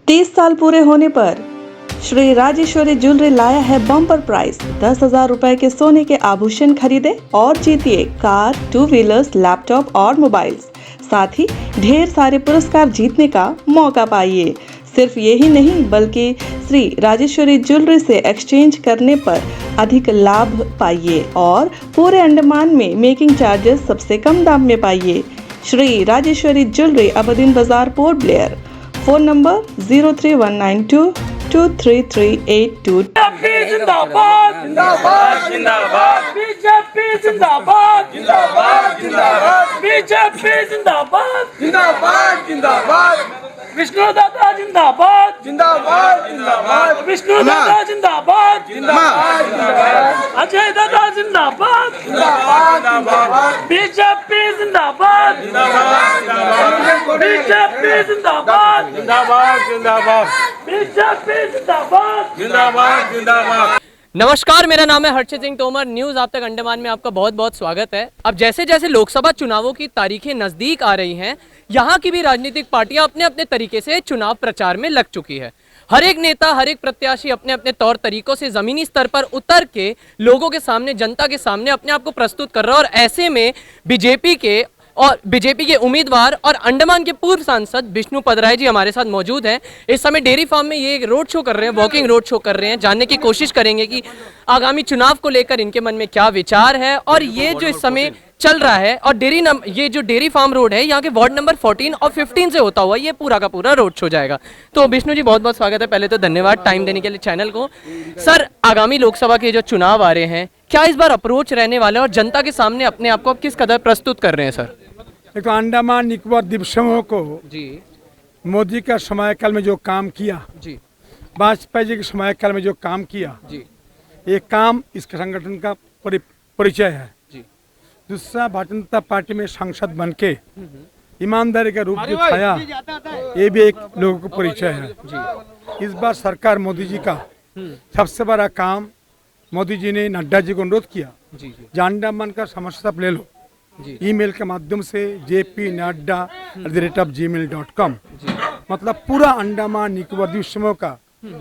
30 साल पूरे होने पर श्री राजेश्वरी ज्वेलरी लाया है बम्पर प्राइस 10,000 रुपए के सोने के आभूषण खरीदे और जीतिए कार, 2 व्हीलर्स, लैपटॉप और मोबाइल्स। साथ ही ढेर सारे पुरस्कार जीतने का मौका पाइए। सिर्फ यही नहीं बल्कि श्री राजेश्वरी ज्वेलरी से एक्सचेंज करने पर अधिक लाभ पाइए और पूरे अंडमान में मेकिंग चार्जेस सबसे कम दाम में पाइए। श्री राजेश्वरी ज्वेलरी अबदीन बाजार, पोर्ट ब्लेयर। Phone number 03192 23382। जिंदाबाद जिंदाबाद जिंदाबाद बीजेपी जिंदाबाद जिंदाबाद जिंदाबाद बीजेपी जिंदाबाद जिंदाबाद जिंदाबाद विष्णु दादा जिंदाबाद जिंदाबाद जिंदाबाद विष्णु दादा जिंदाबाद जिंदाबाद जिंदाबाद अजय दादा जिंदाबाद जिंदाबाद जिंदाबाद बीजेपी जिंदाबाद जिंदाबाद बीजेपी जिंदाबाद जिंदाबाद जिंदाबाद बीजेपी जिंदाबाद जिंदाबाद जिंदाबाद। नमस्कार, मेरा नाम है हर्षित सिंह तोमर। न्यूज़ आप तक अंडमान में आपका बहुत बहुत स्वागत है। अब जैसे जैसे लोकसभा चुनावों की तारीखें नज़दीक आ रही हैं, यहाँ की भी राजनीतिक पार्टियां अपने अपने तरीके से चुनाव प्रचार में लग चुकी है। हर एक नेता, हर एक प्रत्याशी अपने अपने तौर तरीकों से ज़मीनी स्तर पर उतर के लोगों के सामने, जनता के सामने अपने आप को प्रस्तुत कर रहा है। और ऐसे में बीजेपी के उम्मीदवार और अंडमान के पूर्व सांसद विष्णु पदराय जी हमारे साथ मौजूद हैं। इस समय डेयरी फार्म में ये रोड शो कर रहे हैं, वॉकिंग रोड शो कर रहे हैं। जानने की कोशिश करेंगे कि आगामी चुनाव को लेकर इनके मन में क्या विचार है। और ये जो इस समय चल रहा है और ये जो डेयरी फार्म रोड है, यहाँ के वार्ड नंबर 14 और 15 से होता हुआ ये पूरा का पूरा रोड शो जाएगा। तो विष्णु जी, बहुत बहुत स्वागत है। पहले तो धन्यवाद टाइम देने के लिए चैनल को। सर, आगामी लोकसभा के जो चुनाव आ रहे हैं, क्या इस बार अप्रोच रहने वाला है और जनता के सामने अपने आप को आप किस कदर प्रस्तुत कर रहे हैं सर? तो अंडमान निकोबार द्वीप समूह को जी, मोदी का समयकाल में जो काम किया, जी, वाजपेयी जी के समयकाल में जो काम किया, जी, ये काम इस संगठन का परिचय है। जी, दूसरा, भारतीय जनता पार्टी में सांसद बन के ईमानदारी का रूप दिखाया, ये भी एक लोगों को परिचय है। जी, इस बार सरकार मोदी जी का सबसे बड़ा काम, मोदी जी ने नड्डा जी को अनुरोध किया, जी, जी, जो अंडमान का समस्या आप ले लो, जी, ईमेल के माध्यम से jpnadda@gmail.com, जी, मतलब पूरा अंडमान निकोबार द्वीप समूह का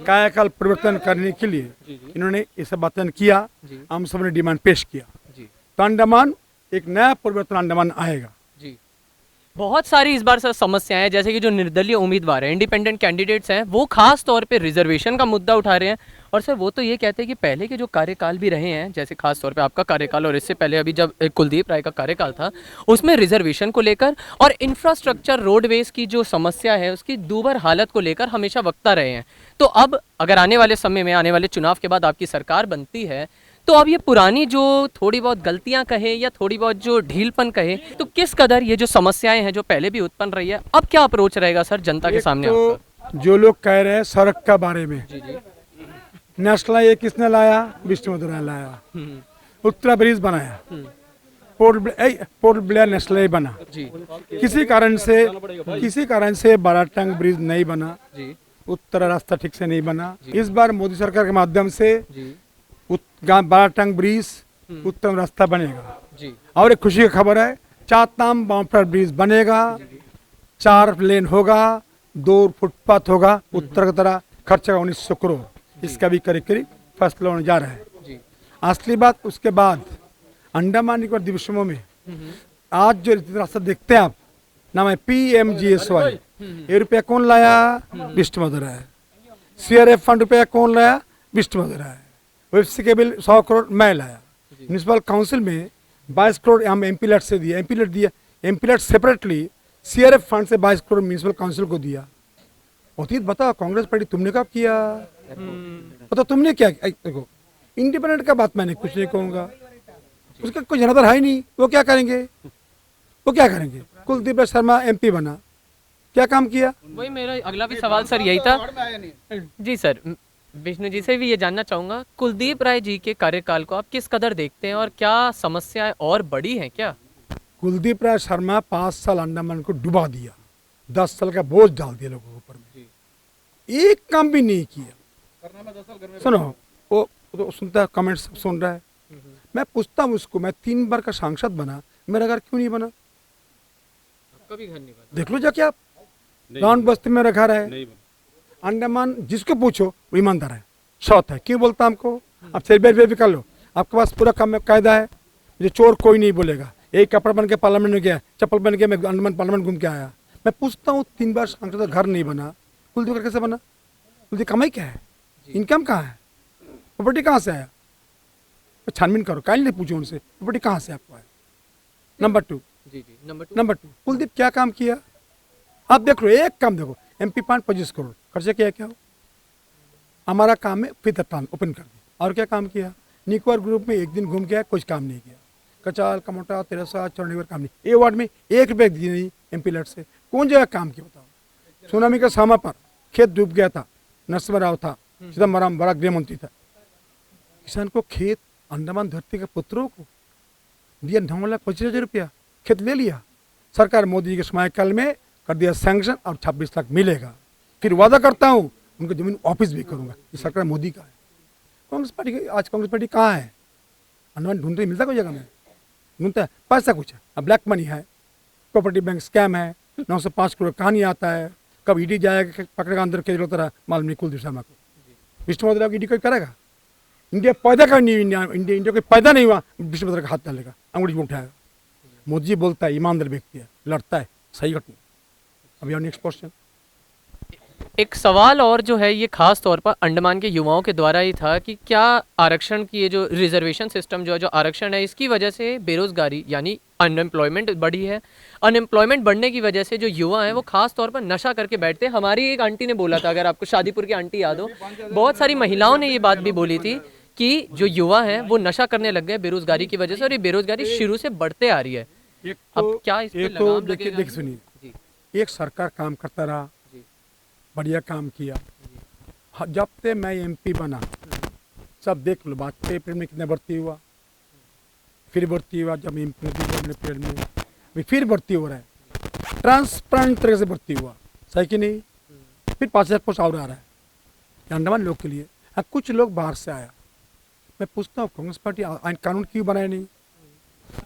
कायाकाल परिवर्तन करने के लिए इन्होंने ऐसा वचन किया। हम सब ने डिमांड पेश किया, जी, तो अंडमान एक नया परिवर्तन अंडमान आएगा। जी। बहुत सारी इस बार सर समस्याएं हैं, जैसे कि जो निर्दलीय उम्मीदवार हैं, इंडिपेंडेंट कैंडिडेट्स हैं, वो खास तौर पे रिजर्वेशन का मुद्दा उठा रहे हैं। और सर, वो तो ये कहते हैं कि पहले के जो कार्यकाल भी रहे हैं, जैसे खास तौर पे आपका कार्यकाल और इससे पहले अभी जब कुलदीप राय का कार्यकाल था, उसमें रिजर्वेशन को लेकर और इंफ्रास्ट्रक्चर, रोडवेज की जो समस्या है, उसकी दूभर हालत को लेकर हमेशा वक्ता रहे हैं। तो अब अगर आने वाले समय में, आने वाले चुनाव के बाद आपकी सरकार बनती है, तो अब ये पुरानी जो थोड़ी बहुत गलतियां कहे या थोड़ी बहुत जो ढीलपन कहे, तो किस कदर ये जो समस्याएं हैं जो पहले भी उत्पन्न रही है, अब क्या अप्रोच रहेगा सर जनता के सामने? तो जो लोग कह रहे हैं सड़क का बारे में, जी, जी, नेशनल हाईवे किसने लाया? विष्णु पदराय लाया। उत्तरा ब्रिज बनाया, पोर्ट ब्लेयर नेशनल हाईवे बना। जी, किसी कारण से बाराटंग ब्रिज नहीं बना, जी, उत्तरा रास्ता ठीक से नहीं बना। इस बार मोदी सरकार के माध्यम से जी, बाराटंग ब्रिज उत्तम रास्ता बनेगा। जी, और एक खुशी की खबर है, चातनाम बाउंड्री ब्रिज बनेगा, 4 लेन होगा, 2 फुटपाथ होगा। उत्तर की तरह खर्चा 1900 करोड़, इसका भी करीब करीब फैसला होने जा रहा है। जी, असली बात, उसके बाद अंडमान निकोबार द्वीप समूह में आज जो रास्ता देखते हैं आप, नाम है PMGSY। ये रुपया कौन लाया? विष्णु पदराय। CRF फंड रुपया कौन लाया? विष्णु पदराय। वेबसी के बिल 100 करोड़ मैं लाया। म्यूनिसिपल काउंसिल में 22 करोड़ हम MP-लैट से दिया, MP-लैट सेपरेटली CRF फंड से 22 करोड़ म्यूनिसिपल काउंसिल को दिया। अतीत बताओ, कांग्रेस पार्टी तुमने कब किया? बताओ तुमने क्या? देखो, इंडिपेंडेंट का बात मैंने कुछ नहीं कहूँगा, उसका कोई जनाधार है ही नहीं। वो क्या करेंगे? कुलदीप शर्मा MP बना, क्या काम किया? वही मेरा अगला भी सवाल सर यही था। जी सर, विष्णु जी से भी ये जानना चाहूँगा, कुलदीप राय जी के कार्यकाल को आप किस कदर देखते हैं और क्या समस्याएं और बड़ी हैं क्या? कुलदीप राय शर्मा 5 साल अंडमान को डुबा दिया, 10 साल का बोझ डाल दिया लोगों के ऊपर में, एक काम भी नहीं किया। सुनो, वो तो सुनता है, कमेंट सब सुन रहा है। मैं पूछता हूँ उसको, मैं 3 बार का सांसद बना, मेरा घर क्यों नहीं बना? कभी घर नहीं बना। देख लो जाके आप, राउंड बस्ती में रखा रहे। अंडमान जिसको पूछो वो ईमानदार है, सौत है। क्यों बोलता हमको? आप सर्वे भी कर लो, आपके पास पूरा कायदा है। मुझे चोर कोई नहीं बोलेगा। एक कपड़ा बन के पार्लियामेंट में गया, चप्पल बन के मैं अंडमान पार्लियामेंट घूम के आया। मैं पूछता हूँ 3 बार सांसद घर नहीं बना, कुलदीप का कैसे बना? कुलदीप कमाई क्या है, इनकम कहाँ है, प्रॉपर्टी कहाँ से आया? छानबीन करो, काहे नहीं पूछो उनसे प्रॉपर्टी कहाँ से आपको है। नंबर 2 नंबर 2 कुलदीप क्या काम किया आप देख लो, एक काम देखो, MP 25 करोड़ खर्चा किया, क्या हो? हमारा काम है फिर प्लान ओपन कर दिया। और क्या काम किया? निकोबार ग्रुप में एक दिन घूम गया, कुछ काम नहीं किया। कचाल कमोटा तेरसा चंडीगढ़ काम नहीं। ये वार्ड में 1 रुपये दी नहीं MP लट से, कौन जगह काम किया बताओ? सुनामी का सामा पर खेत डूब गया था, नरसिम्हा राव था, चिदम्बरम बड़ा गृह मंत्री था। किसान को खेत अंडमान धरती के पुत्रों को दिया 9,25,000 रुपया, खेत ले लिया। सरकार मोदी के समयकाल में कर दिया सैंक्शन और 26 लाख मिलेगा। फिर वादा करता हूँ उनको जमीन वापस भी करूंगा। ये सरकार मोदी का है। कांग्रेस पार्टी, आज कांग्रेस पार्टी कहाँ है? अंडमान ढूंढते मिलता कोई जगह में? ढूंढता है पैसा कुछ है, अब ब्लैक मनी है, प्रॉपर्टी बैंक स्कैम है, 905 करोड़ कहानी आता है। कब ईडी जाएगा पकड़ेगा अंदर के तरह मालूम नहीं। कुलदीप शर्मा को विष्णु मद्रा को ईडी कोई करेगा? इंडिया पैदा करनी, इंडिया कोई पैदा नहीं हुआ, विष्णु मद्रा का हाथ डालेगा, अंगुली में उठाएगा। मोदी जी बोलता है ईमानदार व्यक्ति है, लड़ता है, सही घटना। अभी और नेक्स्ट क्वेश्चन। एक सवाल और जो है ये खास तौर पर अंडमान के युवाओं के द्वारा ही था कि क्या आरक्षण की ये जो रिजर्वेशन सिस्टम जो है, जो आरक्षण है, इसकी वजह से बेरोजगारी यानी अनएम्प्लॉयमेंट बढ़ी है। अनएम्प्लॉयमेंट बढ़ने की वजह से जो युवा हैं वो खास तौर पर नशा करके बैठते हैं। हमारी एक आंटी ने बोला था, अगर आपको शादीपुर की आंटी याद हो, बहुत सारी महिलाओं ने ये बात भी बोली थी कि जो युवा हैं वो नशा करने लग गए बेरोजगारी की वजह से, और ये बेरोजगारी शुरू से बढ़ते आ रही है। अब क्या इस पे लगाम लगेगा? देखिए सुनिए, एक सरकार काम करता रहा, बढ़िया काम किया। जब से मैं MP बना, सब देख लो, वाजपेयी पीरियड में कितना भर्ती हुआ, फिर भर्ती हुआ जब पीरियड में, अभी फिर भर्ती हो रहा है, ट्रांसपेरेंट तरह से भर्ती हुआ, सही कि नहीं? फिर 5,000 पोस्ट और आ रहा है अंडमान लोग के लिए। हाँ, कुछ लोग बाहर से आया। मैं पूछता हूँ कांग्रेस पार्टी आइन कानून क्यों बनाया नहीं?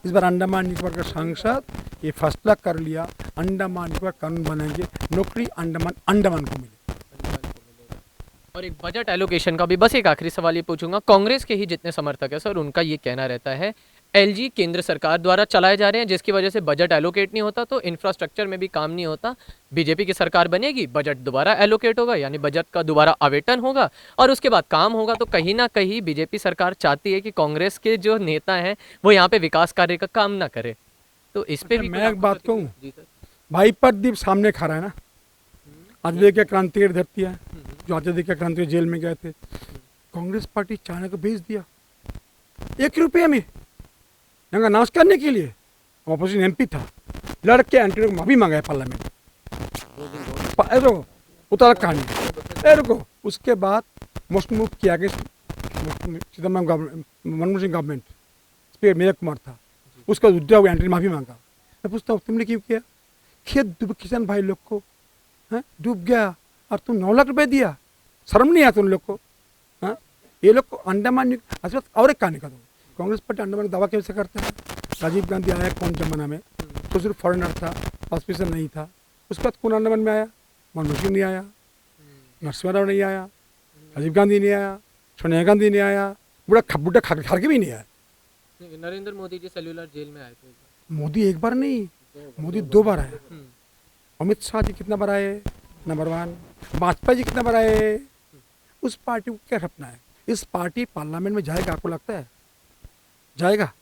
इस बार अंडमान निकोबार का सांसद ये फैसला कर लिया, अंडमान निकोबार कानून बनाएंगे, नौकरी अंडमान को मिले। और एक बजट एलोकेशन का भी बस एक आखिरी सवाल ये पूछूंगा। कांग्रेस के ही जितने समर्थक है सर, उनका ये कहना रहता है LG केंद्र सरकार द्वारा चलाए जा रहे हैं, जिसकी वजह से बजट एलोकेट नहीं होता, तो इंफ्रास्ट्रक्चर में भी काम नहीं होता। बीजेपी की सरकार बनेगी, बजट दोबारा एलोकेट होगा, यानी बजट का दोबारा आवंटन होगा और उसके बाद काम होगा। तो कहीं ना कहीं बीजेपी सरकार चाहती है कि कांग्रेस के जो नेता हैं वो यहाँ पे विकास कार्य का काम ना करे। तो इस पे भी मैं एक बात कहूँ, भाई प्रदीप सामने खा रहा है ना, आजादी की क्रांति धरती है, जो आजादी की क्रांति जेल में गए थे, कांग्रेस पार्टी चाइना को भेज दिया 1 रुपये में यहाँ नाश करने के लिए। ऑपोजिशन MP था, लड़के एंटी को माफी मांगा है पार्लियामेंट, उतारा कहानी। रुको, उसके बाद मोस्ट मूव किया गया Chidambaram government, Manmohan Singh government, speaker Meera Kumar था, उसका उद्रा हुआ, एंटी माफी मांगा। मैं पूछता हूँ तुमने क्यों किया? खेत डूब, किसान भाई लोग को डूब गया और तुम 9 लाख रुपए दिया, शर्म नहीं आया तुम लोग को? हाँ, ये लोग को अंडमान और एक कहानी का दो। कांग्रेस पार्टी अंडमान दावा कैसे करता है? राजीव गांधी आया कौन जमाना में, तो सिर्फ फॉरेनर था, पासपोर्ट नहीं था। उसके बाद कौन अंडमान में आया? मनमोहन सिंह नहीं आया, नरसिम्हा राव नहीं आया, राजीव गांधी नहीं आया, सोनिया गांधी नहीं आया, बुढ़ा खड़गे भी नहीं आया। नरेंद्र मोदी जी सेल्यूलर जेल में आए थे। मोदी एक बार नहीं, मोदी 2 बार आए। अमित शाह जी कितना बार आए? नंबर 1। वाजपेयी जी कितना बार आए? उस पार्टी को क्या सपना है? इस पार्टी पार्लियामेंट में जाएगा, आपको लगता है जाएगा?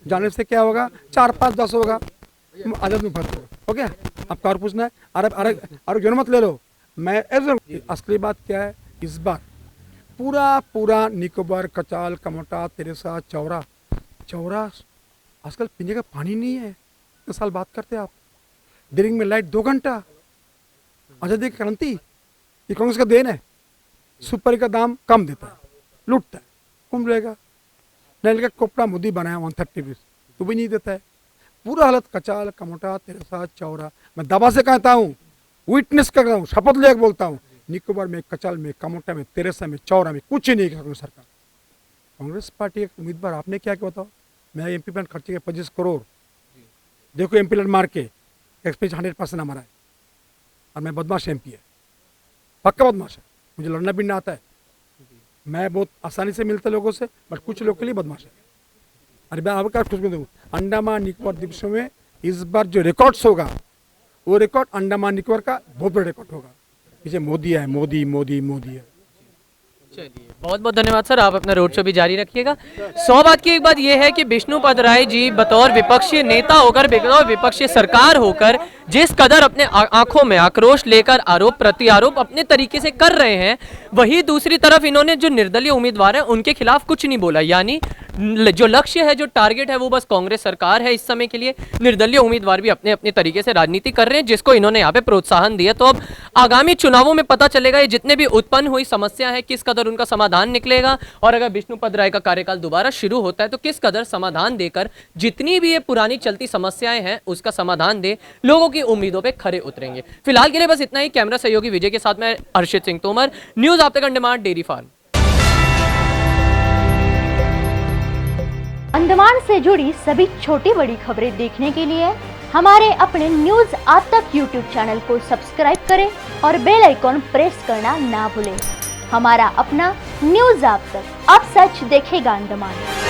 जाने से क्या होगा? 4, 5, 10 होगा, आजाद में फंस हो गया। आपका और पूछना है? अरे जो मत ले लो। मैं असली बात क्या है, इस बार पूरा निकोबार, कचाल, कमोटा, तेरेसा, चौरा आजकल पीने का पानी नहीं है। इतने साल बात करते आप, दिन में लाइट 2 घंटा, आजादी की क्रांति, ये कांग्रेस का देन है। सुपारी का दाम कम देता है, लूटता है, कौन रहेगा? नल का कोपड़ा मोदी बनाया 130 रुपीज, तो भी नहीं देता है। पूरा हालत कचाल, कमोटा, तेरेसा, चौरा। मैं दबा से कहता हूँ, विटनेस कर रहा हूँ, शपथ लेकर बोलता हूँ, निकोबार में, कचाल में, कमोटा में, तेरेसा में, चौरा में कुछ नहीं कांग्रेस सरकार। कांग्रेस पार्टी एक उम्मीदवार, आपने क्या क्या बताओ? मैं MP पर खर्चे के 25 करोड़, देखो MP लड़ मार के एक्सपेंस 100% हमारा है, और मैं बदमाश MP है। पक्का बदमाश है। मुझे लड़ना भिड़ना आता है, मैं बहुत आसानी से मिलता लोगों से, बट कुछ लोग के लिए बदमाश है। अरे मैं आपका कुछ दूँ, अंडमान निकोबार द्वीप में इस बार जो रिकॉर्ड्स होगा वो रिकॉर्ड अंडमान निकोबार का बहुत बड़ा रिकॉर्ड होगा। पीछे मोदी है, मोदी मोदी मोदी है। चलिए बहुत बहुत धन्यवाद सर, आप अपना रोड शो भी जारी रखिएगा। 100 बात की एक बात यह है कि विष्णुपद राय जी बतौर विपक्षी नेता होकर, बतौर विपक्षी सरकार होकर जिस कदर अपने आंखों में आक्रोश लेकर आरोप प्रति आरोप अपने तरीके से कर रहे हैं, वही दूसरी तरफ इन्होंने जो निर्दलीय उम्मीदवार है उनके खिलाफ कुछ नहीं बोला। यानी जो लक्ष्य है, जो टारगेट है, वो बस कांग्रेस सरकार है इस समय के लिए। निर्दलीय उम्मीदवार भी अपने अपने तरीके से राजनीति कर रहे हैं, जिसको इन्होंने यहाँ पे प्रोत्साहन दिया। तो अब आगामी चुनावों में पता चलेगा ये जितने भी उत्पन्न हुई समस्या है किस कदर उनका समाधान निकलेगा, और अगर विष्णुपद राय का कार्यकाल दोबारा शुरू होता है तो किस कदर समाधान देकर जितनी भी ये पुरानी चलती समस्याएं हैं उसका समाधान दे, लोगों की उम्मीदों पे खरे उतरेंगे। फिलहाल के लिए बस इतना ही। कैमरा सहयोगी विजय के साथ मैं हर्षित सिंह तोमर, न्यूज आप तक on demand, dairy farm. Andaman से जुड़ी सभी छोटी बड़ी खबरें देखने के लिए हमारे अपने न्यूज आप तक यूट्यूब चैनल को सब्सक्राइब करें और बेल आइकॉन प्रेस करना ना भूलें। हमारा अपना न्यूज आप तक, अब सच देखेगा अंडमान।